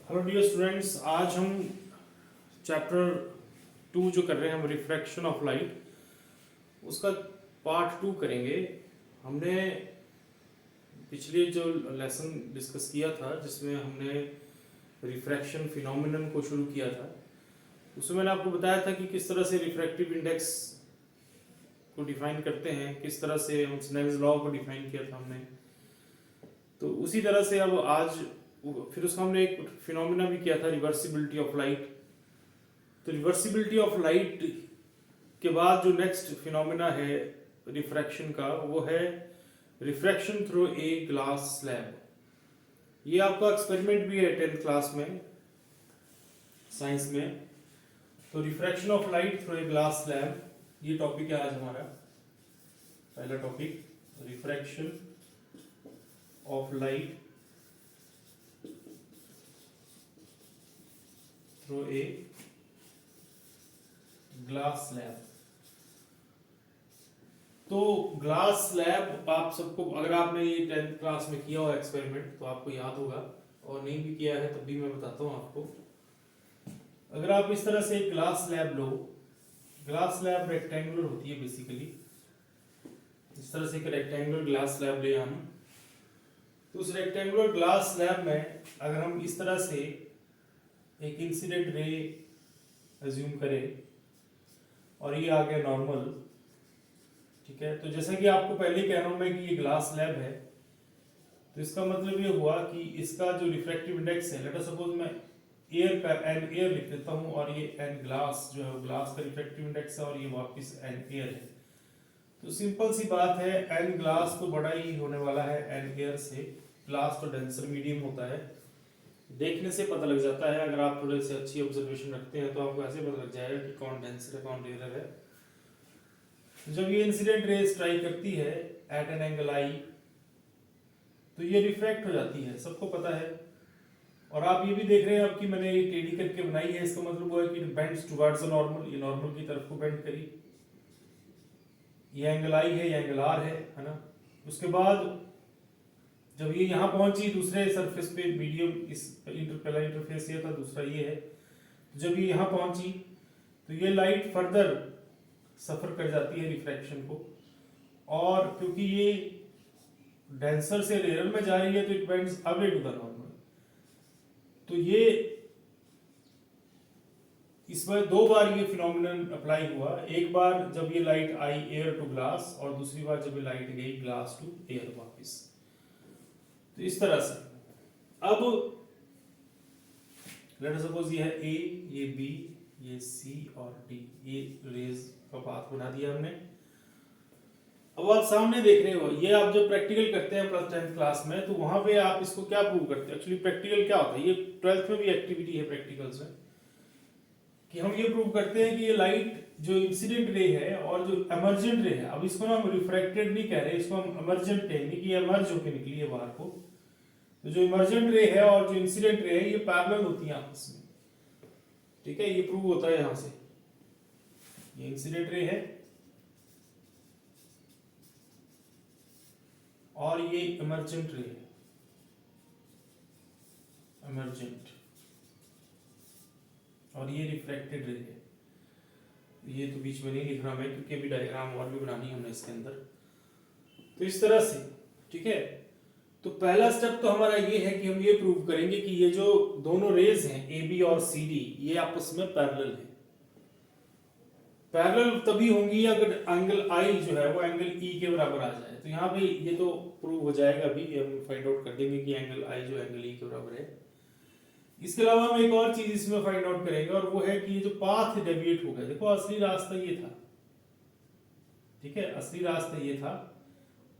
Hello dear students, आज हम chapter 2 जो कर रहे हैं हम रिफ्रैक्शन ऑफ लाइट, उसका पार्ट 2 करेंगे। हमने पिछले जो लेसन डिस्कस किया था जिसमें हमने रिफ्रैक्शन फिनोमिनन को शुरू किया था, उसमें मैंने आपको बताया था कि किस तरह से रिफ्रैक्टिव इंडेक्स को डिफाइन करते हैं, किस तरह से हम स्नेल्स लॉ को डिफाइन किया था हमने। तो उसी तरह से अब आज फिर उसका हमने एक फिनोमिना भी किया था, रिवर्सिबिलिटी ऑफ लाइट। तो रिवर्सिबिलिटी ऑफ लाइट के बाद जो नेक्स्ट फिनोमिना है रिफ्रैक्शन का, वो है refraction through a glass slab. ये आपका एक्सपेरिमेंट भी है 10th क्लास में साइंस में। तो refraction of light through a glass slab, ये टॉपिक है आज हमारा पहला topic, refraction of light through a glass slab. तो ग्लास स्लैब आप सबको, अगर आपने ये 10th क्लास में किया हो एक्सपेरिमेंट तो आपको याद होगा, और नहीं भी किया है तब भी मैं बताता हूँ आपको। अगर आप इस तरह से एक ग्लास स्लैब लो, ग्लास स्लैब रेक्टेंगुलर होती है बेसिकली, इस तरह से एक रेक्टेंगुलर ग्लास स्लैब ले हम, तो उस रेक्टेंगुलर ग्लास स्लैब में अगर हम इस तरह से एक इंसिडेंट रे एज्यूम करें और ये आ गया नॉर्मल, ठीक है। तो जैसा कि आपको पहले ही कह रहा हूं मैं कि ये ग्लास स्लैब है, तो इसका मतलब ये हुआ कि इसका जो रिफ्रैक्टिव इंडेक्स है, लेट अस सपोज मैं एयर का एन एयर लिख देता हूं और ये एन ग्लास जो है ग्लास का रिफ्रैक्टिव इंडेक्स है और ये वापस एन एयर है। तो सिंपल सी बात है, एन ग्लास तो बड़ा ही होने वाला है एन एयर से, ग्लास तो डेंसर मीडियम होता है, देखने से पता लग जाता है। अगर आप थोड़े से अच्छी ऑब्जर्वेशन रखते हैं तो आपको ऐसे पता लग जाएगा कि कौन डेंसर है कौन रेयर है। जब ये इंसिडेंट रे स्ट्राइक करती है एट एन एंगल आई, तो ये रिफ्रैक्ट हो जाती है, सबको पता है। और आप ये भी देख रहे हैं अब कि मैंने ये टेढ़ी करके बनाई है, इसका मतलब वो है कि बेंड्स टुवर्ड्स द नॉर्मल, ये नॉर्मल की तरफ को बेंड करी। ये एंगल आई है, ये एंगल आर है ना। उसके बाद जब ये यहाँ पहुंची दूसरे सरफेस पे, मीडियम, इस पहला इंटरफेस ये था, दूसरा ये है, जब ये यहाँ पहुंची तो ये लाइट फर्दर सफर कर जाती है रिफ्रैक्शन को, और क्योंकि ये डेंसर से रेयर में जा रही है तो it bends away to the normal. तो ये इस बार दो बार ये फिनोमिनन अप्लाई हुआ, एक बार जब ये लाइट आई एयर टू ग्लास और दूसरी बार जब ये लाइट गई ग्लास टू एयर वापस। तो इस तरह से अब लेट अस सपोज ये है ए, ये बी, ये सी और डी, ये रेज का पाथ बना दिया हमने। अब आप सामने देख रहे हो, ये आप जब प्रैक्टिकल करते हैं प्लस 10th क्लास में, तो वहां पे आप इसको क्या प्रूव करते हैं। एक्चुअली प्रैक्टिकल क्या होता है, ये 12th में भी एक्टिविटी है प्रैक्टिकल्स में, कि हम ये प्रूव करते हैं कि ये लाइट जो इंसिडेंट रे है और जो एमर्जेंट रे है, अब इसको ना हम रिफ्रैक्टेड नहीं कह रहे, इसको हम एमर्जेंट कहेंगे कि ये एमर्ज होकर निकली है बाहर को। तो जो इमर्जेंट रे है और जो इंसिडेंट रे है ये पैरेलल होती है आपस में, ठीक है। ये प्रूव होता है यहां से, ये इंसिडेंट रे है और ये इमर्जेंट रे है, इमर्जेंट, और ये रिफ्लेक्टेड रे है। ये तो बीच में नहीं लिख रहा मैं क्योंकि अभी डायग्राम और भी बनानी है हमने इसके अंदर। तो इस तरह से, ठीक है। तो पहला स्टेप तो हमारा ये है कि हम ये प्रूव करेंगे कि ये जो दोनों रेज हैं ए बी और सी डी, ये आपस में पैरेलल है। पैरेलल तभी होंगी अगर एंगल आई जो है वो एंगल ई के बराबर आ जाए। तो यहाँ पे ये तो प्रूव हो जाएगा, अभी हम फाइंड आउट कर देंगे कि एंगल आई जो एंगल ई के बराबर है। इसके अलावा हम एक और चीज इसमें फाइंड आउट करेंगे, और वो है कि ये जो पाथ डेविएट हो गया, देखो असली रास्ता ये था, ठीक है, असली रास्ता ये था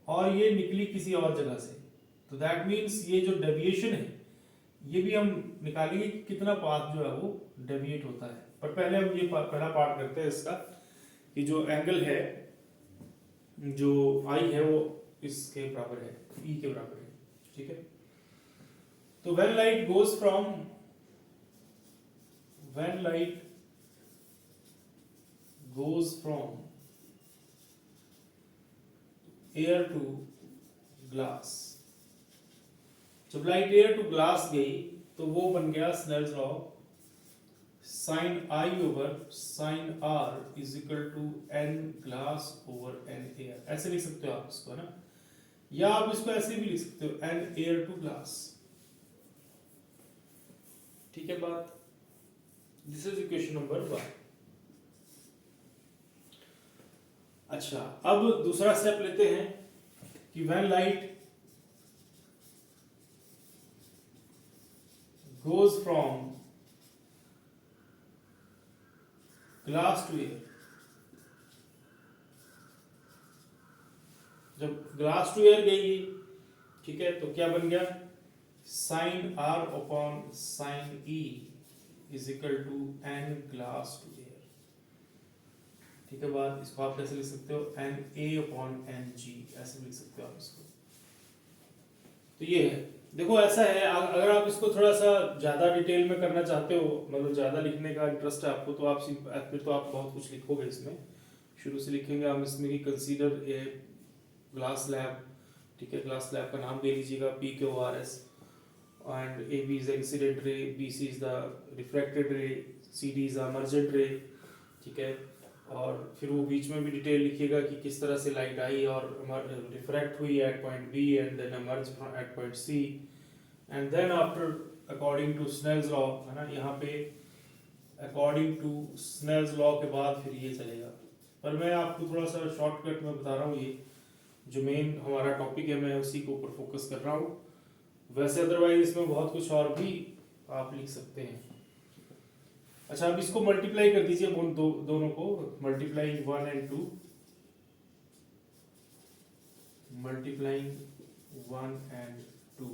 और ये निकली किसी और जगह से। तो दैट मीन्स ये जो डेविएशन है ये भी हम निकालेंगे कि कितना पाथ जो है वो डेविएट होता है। पर पहले हम ये पहला पार्ट करते हैं इसका, कि जो एंगल है जो आई है वो इसके बराबर है, ई के बराबर है, ठीक है। तो when light goes from air to glass, जब लाइट एयर टू ग्लास गई तो वो बन गया Snell's law, sine i over sine r is equal to N glass over n air. ऐसे लिख सकते हो आप इसको, है ना, या आप इसको ऐसे भी लिख सकते हो एन एयर टू ग्लास। ठीक है बात, दिस इज इक्वेशन नंबर 1। अच्छा, अब दूसरा स्टेप लेते हैं कि when light goes from glass to air, जब ग्लास टू एयर गई, ठीक है, तो क्या बन गया, sine r upon sine e is equal to N glass to air. ठीक है बात, इसको आप कैसे लिख सकते हो, n a upon n g, ऐसे लिख सकते हो आप इसको। तो ये है, देखो ऐसा है, अगर आप इसको थोड़ा सा ज्यादा डिटेल में करना चाहते हो, मतलब ज्यादा लिखने का इंटरेस्ट है आपको, तो आप फिर तो आप बहुत कुछ लिखोगे इसमें। शुरू से लिखेंगे हम इसमें कि कंसीडर ए ग्लास स्लैब, ठीक है, ग्लास स्लैब का नाम दे लीजिएगा P Q R S, and A B is incident ray, B C is the refracted ray, C D is emergent रे, ठीक है, और फिर वो बीच में भी डिटेल लिखिएगा कि किस तरह से लाइट आई और रिफ्रैक्ट हुई at point B and then emerge at point C, and then after according to Snell's law, है ना, यहाँ पे अकॉर्डिंग टू स्नेल्स लॉ के बाद फिर ये चलेगा। पर मैं आपको थोड़ा सा शॉर्टकट में बता रहा हूँ, ये जो मेन हमारा टॉपिक है मैं उसी के ऊपर फोकस कर रहा हूँ। वैसे अदरवाइज इसमें बहुत कुछ और भी आप लिख सकते हैं। अच्छा, अब इसको मल्टीप्लाई कर दीजिए, दोनों को मल्टीप्लाइंग 1 and 2, मल्टीप्लाइंग 1 and 2,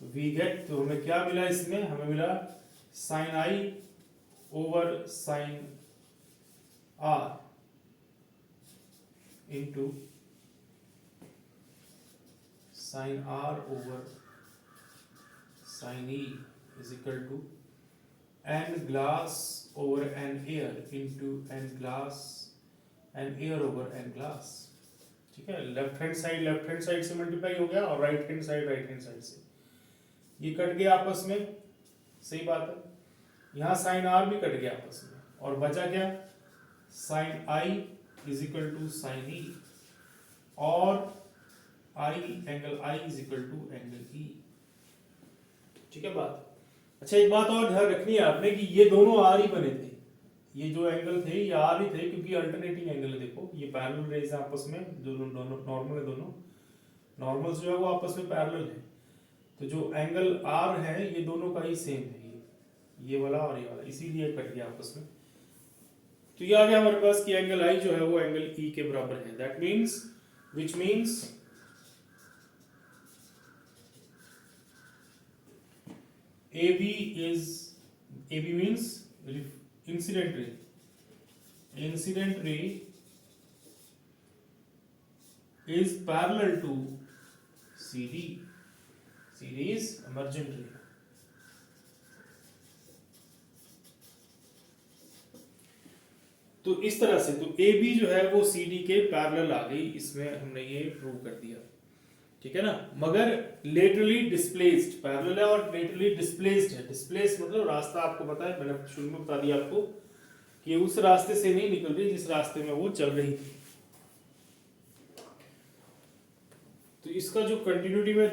तो वी गेट, तो हमें क्या मिला इसमें, हमें मिला sine i over sine r into sine r over sine e is equal to N glass over n air into n glass n air over N glass. ठीक है, लेफ्ट हैंड साइड से मल्टीप्लाई हो गया और right hand side से ये cut गया आपस में, सही बात है। यहाँ साइन आर भी कट गया आपस में, और बचा क्या, sine I is equal to sine E, और I angle I is equal to angle E. ठीक है बात। अच्छा, एक बात और ध्यान रखनी है आपने कि ये दोनों आर ही बने थे, ये जो एंगल थे ये आर ही थे, क्योंकि अल्टरनेटिंग एंगल है। देखो ये पैरेलल रेज है आपस में, जो दोनों नॉर्मल है, दोनों नॉर्मल्स जो है वो आपस में पैरेलल है, तो जो एंगल आर है ये दोनों का ही सेम है, ये वाला और ये वाला, इसीलिए कट गया आपस में। तो ये आ गया हमारे पास कि एंगल आई जो है वो एंगल ई के बराबर है। That means, which means AB means incident ray. Incident ray is parallel to CD. CD is emergent ray. तो इस तरह से तो AB जो है वो CD के पैरेलल आ गई, इसमें हमने ये प्रूव कर दिया। ठीक है ना, मगर लेटरली डिस्प्लेस्ड पैरेलल है और लेटरली डिस्प्लेस्ड है। डिस्प्लेस्ड मतलब रास्ता आपको पता है, मैंने शुरू में बता दिया आपको कि उस रास्ते से नहीं निकल रही जिस रास्ते में वो चल रही थी। तो इसका जो कंटिन्यूटी में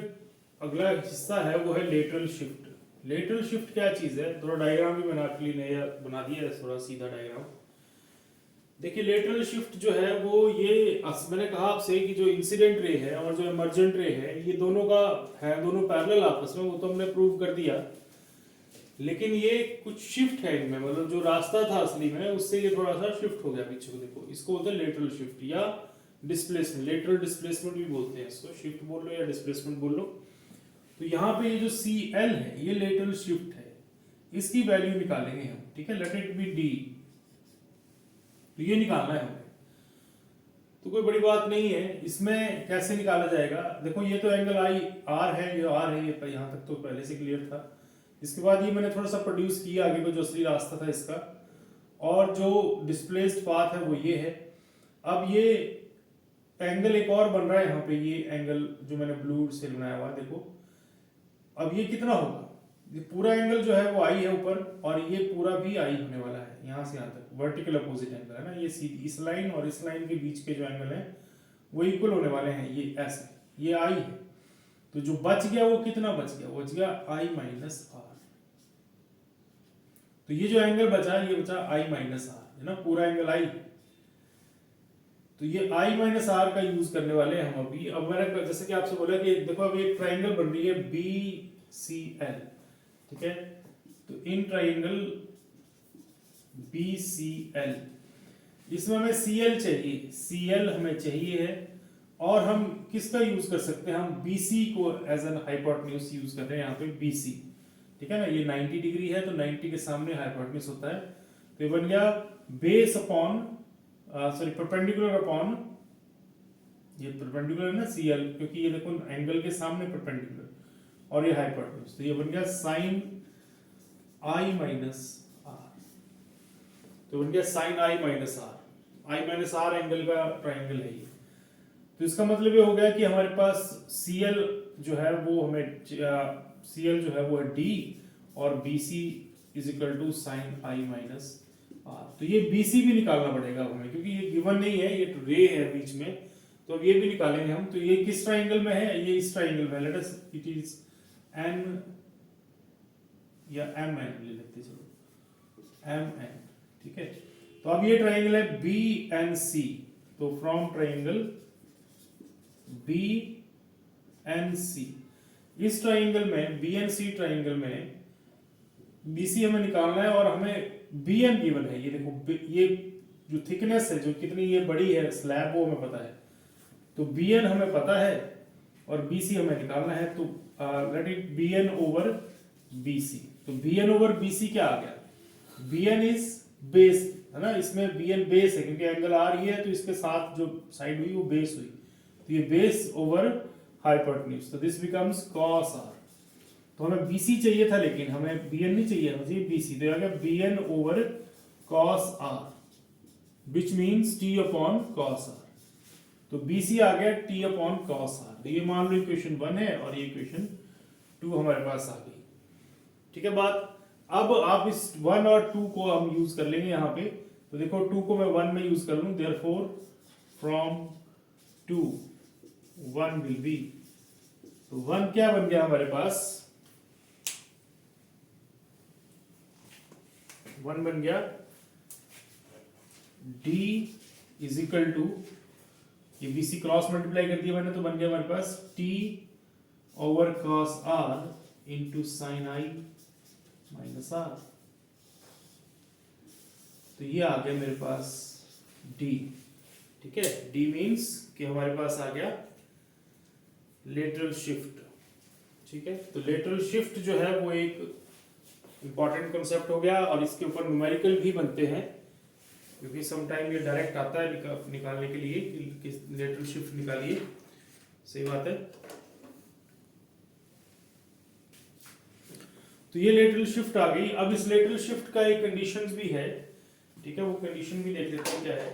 अगला हिस्सा है वो है लेटरल शिफ्ट। लेटरल शिफ्ट क्या चीज है, थोड़ा डायग्राम भी मैंने आपके लिए नया बना दिया है, थोड़ा सीधा डायग्राम। देखिए लेटरल शिफ्ट जो है वो ये मैंने कहा आपसे कि जो इंसिडेंट रे है और जो इमर्जेंट रे है ये दोनों का है, दोनों पैरेलल आपस में, वो तो हमने प्रूव कर दिया। लेकिन ये कुछ शिफ्ट है इनमें, मतलब जो रास्ता था असली में उससे ये थोड़ा सा शिफ्ट हो गया पीछे को। देखो इसको बोलते हैं लेटरल शिफ्ट या डिस्प्लेसमेंट, लेटरल डिस्प्लेसमेंट भी बोलते हैं इसको, शिफ्ट बोल लो या डिस्प्लेसमेंट बोल लो। तो यहाँ पे ये जो CL है ये लेटरल शिफ्ट है, इसकी वैल्यू निकालेंगे हम। ठीक है, लेट इट बी D, तो ये निकालना है हमें, तो कोई बड़ी बात नहीं है। इसमें कैसे निकाला जाएगा, देखो ये तो एंगल आई आर है, ये आर है, ये यहाँ तक तो पहले से क्लियर था। इसके बाद ये मैंने थोड़ा सा प्रोड्यूस किया आगे को, जो असली रास्ता था इसका, और जो डिस्प्लेस्ड पाथ है वो ये है। अब ये एंगल एक और बन रहा है यहाँ पे, ये एंगल जो मैंने ब्लू से बनाया हुआ है, देखो अब ये कितना होगा, ये पूरा एंगल जो है वो आई है ऊपर, और ये पूरा भी आई होने वाला है, यहाँ से यहाँ तक वर्टिकल अपोजिट एंगल है ना, ये सीधी इस लाइन और इस लाइन के बीच के जो एंगल है वो इक्वल होने वाले हैं, ये ऐसे, ये आई है। तो जो बच गया वो कितना बच गया, वो बच गया आई माइनस आर। तो ये जो एंगल बचा ये बचा आई माइनस आर, है ना, पूरा एंगल आई। तो ये आई माइनस आर का यूज करने वाले हैं हम अभी। अब मैंने जैसे कि आपसे बोला कि देखो अभी एक ट्राइंगल बन रही है बी सी एल, ठीक है। तो in triangle B C L, इसमें हमें सी एल चाहिए, सी एल हमें चाहिए है, और हम किसका यूज कर सकते हैं, हम BC को एज एन हाइपोटेन्यूज यूज कर रहे हैं यहाँ पे BC, ठीक है ना। ये 90 डिग्री है तो 90 के सामने हाइपोटेन्यूज होता है, तो ये बन गया base upon sorry perpendicular upon, ये परपेंडिकुलर है ना CL, क्योंकि ये देखो एंगल के सामने परपेंडिकुलर और ये हाइपोटेन्यूज, तो ये बन गया साइन आई माइनस आर। तो बन गया sign i minus R angle का ट्राइंगल है ये। तो इसका मतलब ये हो गया कि हमारे पास CL जो है वो हमें CL जो है वो है D, और BC is equal to sine i minus r. तो ये BC भी निकालना पड़ेगा हमें, क्योंकि ये गिवन नहीं है, ये रे है बीच में, तो अब ये भी निकालेंगे हम। तो ये किस ट्राइंगल में है, ये इस ट्राइंगल में, let us it is N या MN ले लेते, चलो MN, ठीक है। तो अब ये ट्राइंगल है BNC, तो फ्रॉम ट्राइंगल BNC, इस ट्राइंगल में BNC ट्राइंगल में BC हमें निकालना है, और हमें BN गिवन है, ये देखो ये जो थिकनेस है, जो कितनी ये बड़ी है स्लैब, वो हमें पता है। तो BN हमें पता है और BC हमें निकालना है, तो let it BN over BC। तो BN ओवर BC क्या आ गया, BN इज बेस, है ना, इसमें BN बेस है क्योंकि एंगल आ रही है, तो इसके साथ जो साइड हुई वो बेस हुई, तो ये बेस ओवर हाइपोटेन्यूज, तो दिस बिकम्स cos r। तो हमें BC चाहिए था लेकिन हमें BN नहीं चाहिए, मुझे BC, तो आ गया BN over cos r which means T upon cos r। तो BC आ गया T upon cos r। तो ये मान लो इक्वेशन 1 है और ये इक्वेशन 2 हमारे पास आ गई, ठीक है बात। अब आप इस 1 और 2 को हम यूज कर लेंगे यहाँ पे। तो देखो 2 को मैं 1 में यूज कर लूं, therefore from 2 1 will be, तो 1 क्या बन गया हमारे पास, 1 बन गया D इज इक्वल टू, ये BC क्रॉस मल्टीप्लाई कर दिया मैंने, तो बन गया हमारे पास T over cos r into sine i minus r. तो ये आ गया मेरे पास D, ठीक है। D मीन्स कि हमारे पास आ गया लेटरल शिफ्ट, ठीक है। तो लेटरल शिफ्ट जो है वो एक इंपॉर्टेंट कॉन्सेप्ट हो गया, और इसके ऊपर न्यूमेरिकल भी बनते हैं, क्योंकि सम टाइम ये डायरेक्ट आता है निकालने के लिए कि लेटरल शिफ्ट निकालिए, सही बात है। तो ये लेटरल शिफ्ट आ गई। अब इस लेटरल शिफ्ट का एक कंडीशंस भी है, ठीक है, वो कंडीशन भी देख लेते हैं क्या है।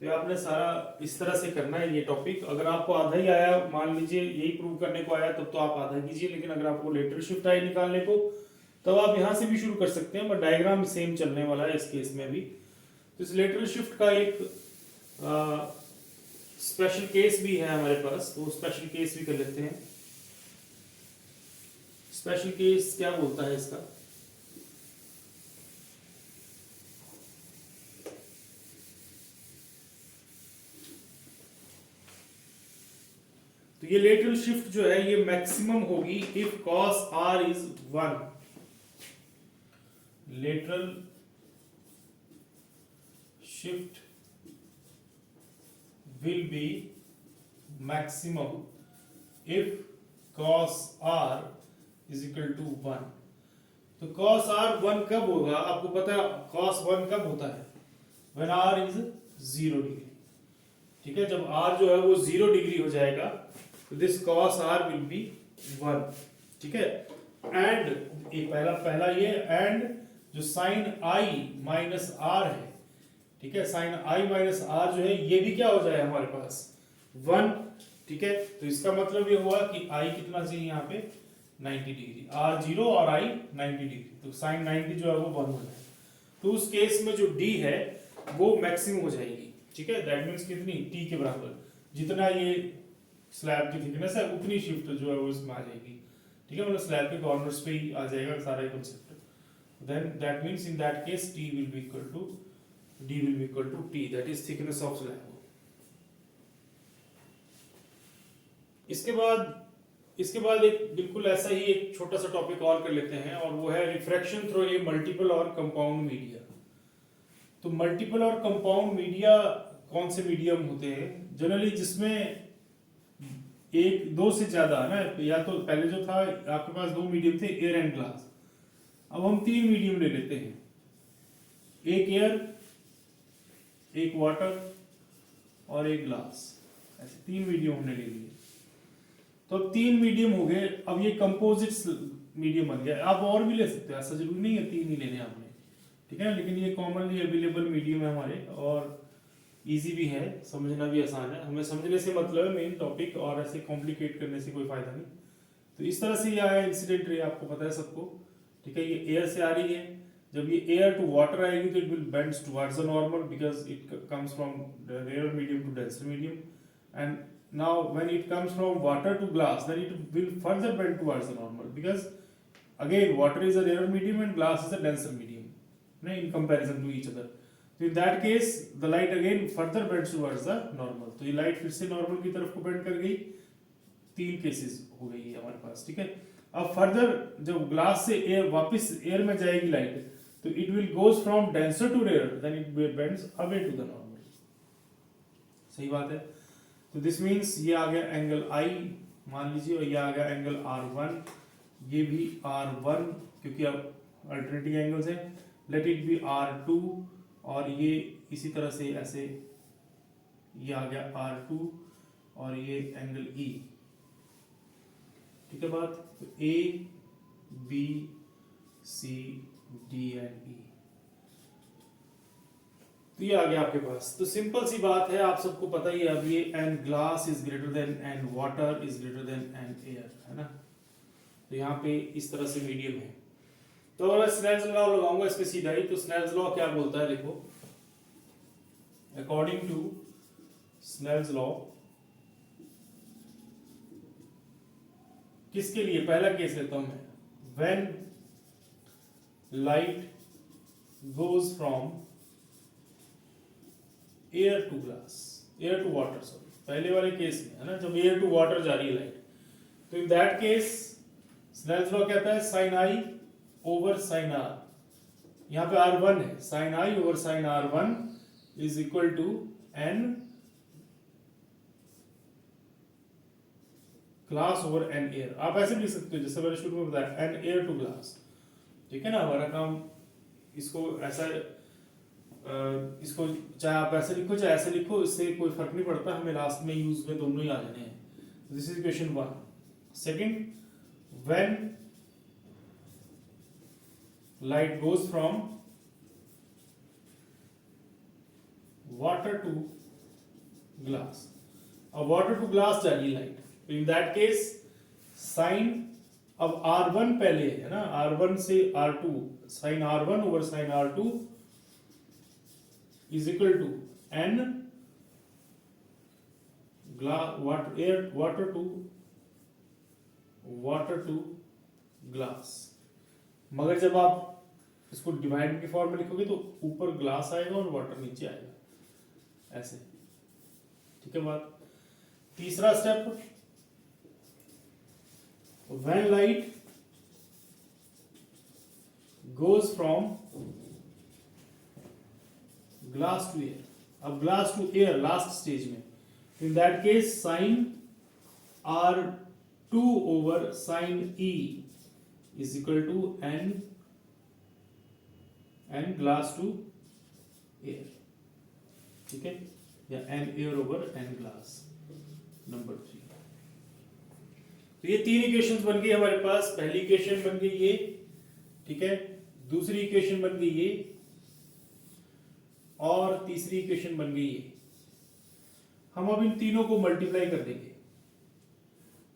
तो आपने सारा इस तरह से करना है ये टॉपिक। अगर आपको आधा ही आया, मान लीजिए यही प्रूव करने को आया, तब तो आप आधा कीजिए, लेकिन अगर आपको लेटरल शिफ्ट आई निकालने को, तब आप यहाँ से भी शुरू कर सकते हैं, बट डायग्राम सेम चलने वाला है इस केस में भी। तो इस लेटरल शिफ्ट का एक स्पेशल केस भी है हमारे पास, तो स्पेशल केस भी कर लेते हैं। स्पेशल केस क्या बोलता है इसका, तो ये लेटरल शिफ्ट जो है ये मैक्सिमम होगी if cos r is 1। Lateral shift will be maximum if cos r is equal to 1। तो cos r 1 कब होगा, आपको पता है cos 1 कब होता है, when r is 0 डिग्री, ठीक है। जब r जो है वो 0 डिग्री हो जाएगा, तो this cos r will be 1, ठीक है। एंड ये पहला ये, एंड जो साइन i माइनस r है, ठीक है, साइन i माइनस r जो है ये भी क्या हो जाए हमारे पास 1, ठीक है। तो इसका मतलब ये हुआ कि i कितना चाहिए यहाँ पे 90 डिग्री, आर 0 और आई 90 डिग्री, तो साइन 90 जो है वो 1 हो जाएगा। तो उस केस में जो डी है वो मैक्सिमम हो जाएगी, ठीक है। दैट मीन्स कितनी, टी के बराबर, जितना ये स्लैब की थिकनेस है उतनी शिफ्ट जो है वो इसमें आ जाएगी, ठीक है। मतलब स्लैब के कॉर्नर्स पे ही आ जाएगा सारा concept. Then that means in that case T will be equal to, D will be equal to T, that is thickness of slab. इसके बाद एक बिल्कुल ऐसा ही एक छोटा सा टॉपिक और कर लेते हैं, और वो है रिफ्रैक्शन थ्रू ए मल्टीपल और कंपाउंड मीडिया। तो मल्टीपल और कंपाउंड मीडिया कौन से मीडियम होते हैं जनरली, जिसमें एक दो से ज्यादा है ना, या तो पहले जो था आपके पास दो मीडियम थे, एयर एंड ग्लास, अब हम तीन मीडियम ले लेते हैं, एक एयर, एक वाटर और एक ग्लास, ऐसे तीन मीडियम हमने ले लिए। तो अब तीन मीडियम हो गए, अब ये कंपोजिट मीडियम बन गया। आप और भी ले सकते हो, ऐसा जरूरी नहीं है तीन ही लेने आपने, ठीक है ना, लेकिन ये कॉमनली अवेलेबल मीडियम है हमारे, और इजी भी है, समझना भी आसान है। हमें समझने से मतलब है मेन टॉपिक, और ऐसे कॉम्प्लिकेट करने से कोई फायदा नहीं। तो इस तरह से ये आया इंसिडेंट रे, आपको पता है सबको, ठीक है। ये एयर से आ रही है, जब ये एयर टू वाटर आएगी तो it will bends towards the normal because it comes from rare medium to denser medium, and now when it comes from water to glass then it will further bend towards the normal because again water is a rarer medium and glass is a denser medium, no, in comparison to each other. So in that case the light again further bends towards the normal, तो ये light फिर से normal की तरफ को bend कर गई। तीन केसेस हो गई है हमारे पास, ठीक है। अब फर्दर जब ग्लास से एयर वापस एयर में जाएगी लाइट, तो it will goes from denser to rare, then it bends away to the normal. सही बात है। तो दिस मीन्स ये आ गया एंगल आई मान लीजिए, और ये आ गया एंगल R1, ये भी R1 क्योंकि अब अल्टरनेटिंग एंगल्स हैं, लेट इट बी R2, और ये इसी तरह से ऐसे ये आ गया R2, और ये एंगल E, ठीक है बात। तो A B C D and E, तो ये आ गया आपके पास। तो सिंपल सी बात है, आप सबको पता ही है अब ये, and glass is greater than and water is greater than and air, है ना। तो यहाँ पे इस तरह से मीडियम है। तो अगर स्नेल्स लॉ लगाऊंगा इस पे सीधा ही, तो स्नेल्स लॉ क्या बोलता है देखो, अकॉर्डिंग टू स्नेल्स लॉ किसके लिए, पहला केस लेता हूं मैं, when light goes from air to glass, air to water, sorry पहले वाले केस में है ना, जब एयर टू वाटर जा रही है लाइट, तो in that case Snell's law कहता है sine i over sine r, यहाँ पे R1 है, sine i over sine R1 is equal to N glass over n air. आप ऐसे लिख सकते हो जैसे मैंने शुरू में बताया, एन एयर टू ग्लास, ठीक है ना। हमारा काम इसको ऐसा, इसको चाहे आप ऐसे लिखो चाहे ऐसे लिखो, इससे कोई फर्क नहीं पड़ता, हमें लास्ट में यूज में दोनों ही आ जाने हैं। This is question 1। Second, when light goes from water to glass, अब वाटर टू ग्लास जा रही है light, in that case sine, अब R1 पहले है ना, R1 से R2, sine R1 over sine R2 is equal to n water to glass। मगर जब आप इसको डिवाइड के फॉर्म में लिखोगे तो ऊपर ग्लास आएगा और वाटर नीचे आएगा, ऐसे, ठीक है बात। तीसरा step, when light goes from glass to air, अब glass to air last stage में, in that case sine R2 over sine E is equal to N glass to air, ठीक है, या N air over N glass. Number 3। तो ये तीन equations बन गई हमारे पास। पहली इक्वेशन बन गई ये, ठीक है, दूसरी इक्वेशन बन गई ये, और तीसरी इक्वेशन बन गई ये। हम अब इन तीनों को मल्टीप्लाई कर देंगे,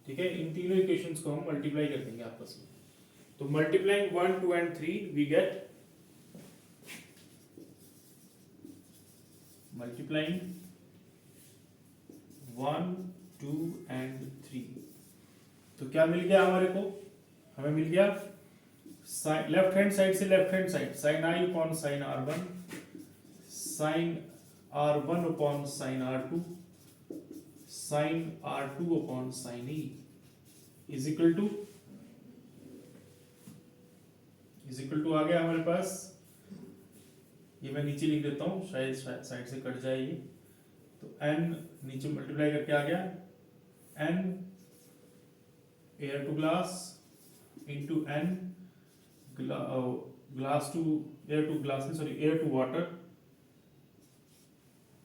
ठीक है, इन तीनों इक्वेशंस को हम मल्टीप्लाई कर देंगे आपस में। तो multiplying 1, 2 and 3 we get multiplying 1, 2 and 3। तो क्या मिल गया हमारे को? हमें मिल गया लेफ्ट हैंड साइड से left hand side sine I upon sine R1, sine R1 upon sine R2, sine R2 upon sine E is equal to आ गया हमारे पास। ये मैं नीचे लिख देता हूं, शायद साइड से कट जाए ये। तो n नीचे मल्टीप्लाई करके आ गया, n air to glass into n glass to air to glass, sorry air to water.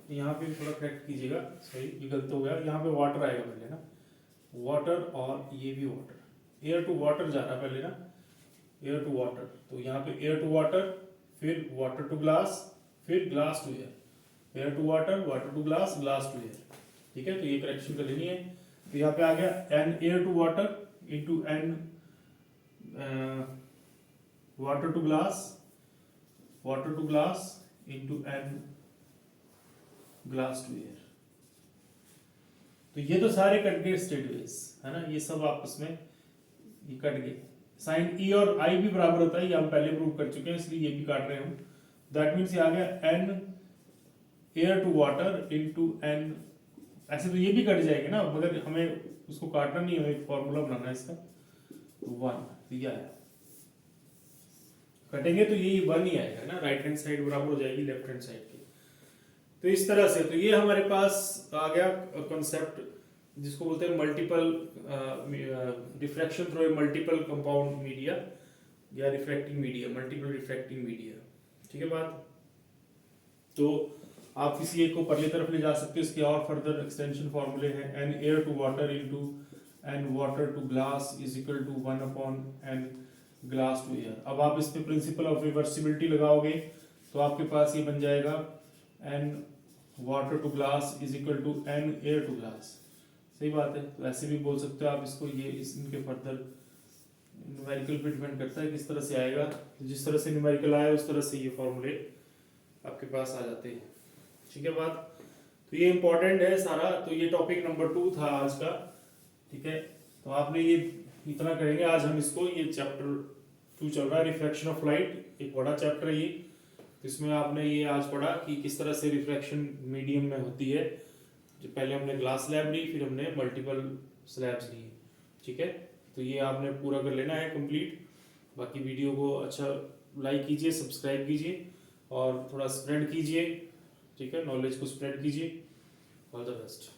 यहाँ पे थोड़ा करेक्ट कीजिएगा, सही ये गलत हो गया, यहाँ पे वाटर आएगा पहले ना, वाटर और ये भी वाटर, एयर टू वाटर जा रहा है पहले ना, एयर टू वाटर। तो यहाँ पे एयर टू वाटर, फिर वाटर टू ग्लास, फिर glass to air, air to water, water to glass, glass to air. ठीक है, तो ये करेक्शन कर लेनी है। तो यहाँ पे आ गया n air to water into n water to glass into n glass to air. तो ये तो सारे कट गए स्टेट वेज, है ना, ये सब आपस में ये कट गए। साइन ई और आई भी बराबर होता है, ये हम पहले प्रूव कर चुके हैं, इसलिए ये भी काट रहे हैं हम। दैट मीन्स ये आ गया n air to water into n, ऐसे तो ये भी कट जाएंगे ना, मगर हमें उसको काटना नहीं, हमें एक फॉर्मूला बनाना है इसका। तो 1 ये आया, कटेंगे तो ये 1 ही आएगा ना, राइट हैंड साइड बराबर हो जाएगी लेफ्ट हैंड साइड की। तो इस तरह से तो ये हमारे पास आ गया कॉन्सेप्ट जिसको बोलते हैं multiple diffraction through a multiple compound media या refracting media, multiple refracting media. ठीक है बात। तो आप किसी एक को परली तरफ ले जा सकते हो, इसके और फर्दर एक्सटेंशन फॉर्मूले हैं, n air to water into n water to glass is equal to 1 upon n glass to air. अब आप इस पे प्रिंसिपल ऑफ रिवर्सिबिलिटी लगाओगे तो आपके पास ये बन जाएगा n water to glass is equal to n air to glass. सही बात है। तो ऐसे भी बोल सकते हो आप इसको, ये इनके फर्दर न्यूमेरिकल पे डिपेंड करता है किस तरह से आएगा। जिस तरह से न्यूमेरिकल आया उस तरह से ये फॉर्मूले आपके पास आ जाते हैं। ठीक है बात। तो ये इंपॉर्टेंट है सारा। तो ये टॉपिक नंबर 2 था आज का। ठीक है, तो आपने ये इतना करेंगे आज हम इसको, ये चैप्टर 2 चल रहा है रिफ्रैक्शन ऑफ लाइट, एक बड़ा चैप्टर है ये। तो इसमें आपने ये आज पढ़ा कि किस तरह से रिफ्रैक्शन मीडियम में होती है। जो पहले हमने ग्लास स्लैब ली, फिर हमने मल्टीपल स्लैब्स लिए। ठीक है, तो ये आपने पूरा कर लेना है कंप्लीट। बाकी वीडियो को अच्छा लाइक कीजिए, सब्सक्राइब कीजिए और थोड़ा स्प्रेड कीजिए। ठीक है, नॉलेज को स्प्रेड कीजिए। All the best.